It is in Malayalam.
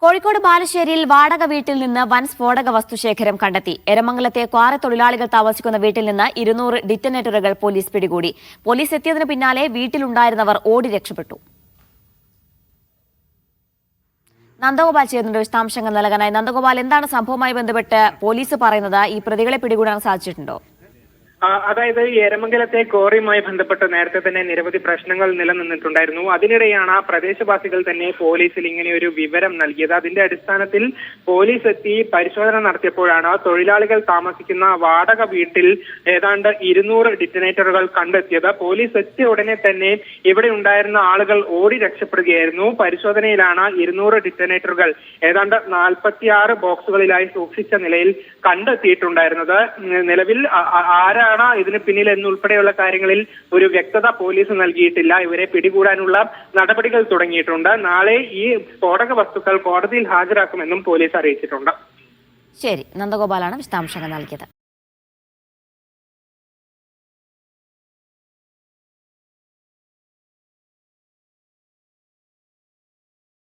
കോഴിക്കോട് ബാലുശ്ശേരിയിൽ വാടക വീട്ടിൽ നിന്ന് വൻ സ്ഫോടക വസ്തുശേഖരം കണ്ടെത്തി. എരമംഗലത്തെ ക്വാറി തൊഴിലാളികൾ താമസിക്കുന്ന വീട്ടിൽ നിന്ന് 200 ഡിറ്റനേറ്ററുകൾ പോലീസ് പിടികൂടി. പോലീസ് എത്തിയതിനു പിന്നാലെ വീട്ടിലുണ്ടായിരുന്നവർ ഓടി രക്ഷപ്പെട്ടു. നന്ദഗോപാൽ ചേരുന്നുണ്ട് വിശദാംശങ്ങൾ നൽകാനായി. നന്ദഗോപാൽ, എന്താണ് സംഭവവുമായി ബന്ധപ്പെട്ട് പോലീസ് പറയുന്നത്? ഈ പ്രതികളെ പിടികൂടാൻ സാധിച്ചിട്ടുണ്ടോ? അതായത് എരമംഗലത്തെ ക്വാറിയുമായി ബന്ധപ്പെട്ട് നേരത്തെ തന്നെ നിരവധി പ്രശ്നങ്ങൾ നിലനിന്നിട്ടുണ്ടായിരുന്നു. അതിനിടെയാണ് പ്രദേശവാസികൾ തന്നെ പോലീസിൽ ഇങ്ങനെ ഒരു വിവരം നൽകിയത്. അതിന്റെ അടിസ്ഥാനത്തിൽ പോലീസ് എത്തി പരിശോധന നടത്തിയപ്പോഴാണ് തൊഴിലാളികൾ താമസിക്കുന്ന വാടക വീട്ടിൽ ഏതാണ്ട് 200 ഡിറ്റനേറ്ററുകൾ കണ്ടെത്തിയത്. പോലീസ് എത്തിയ ഉടനെ തന്നെ ഇവിടെ ഉണ്ടായിരുന്ന ആളുകൾ ഓടി രക്ഷപ്പെടുകയായിരുന്നു. പരിശോധനയിലാണ് 200 ഡിറ്റനേറ്ററുകൾ ഏതാണ്ട് 46 ബോക്സുകളിലായി സൂക്ഷിച്ച നിലയിൽ കണ്ടെത്തിയിട്ടുണ്ടായിരുന്നത്. നിലവിൽ ആരാണ് ഇതിന് പിന്നിൽ എന്നുൾപ്പെടെയുള്ള കാര്യങ്ങളിൽ ഒരു വ്യക്തത പോലീസ് നൽകിയിട്ടില്ല. ഇവരെ പിടികൂടാനുള്ള നടപടികൾ തുടങ്ങിയിട്ടുണ്ട്. നാളെ ഈ സ്ഫോടക വസ്തുക്കൾ കോടതിയിൽ ഹാജരാക്കുമെന്നും പോലീസ് അറിയിച്ചിട്ടുണ്ട്. ശരി, നന്ദഗോപാലാണ് വിശദാംശങ്ങൾ നൽകിയത്.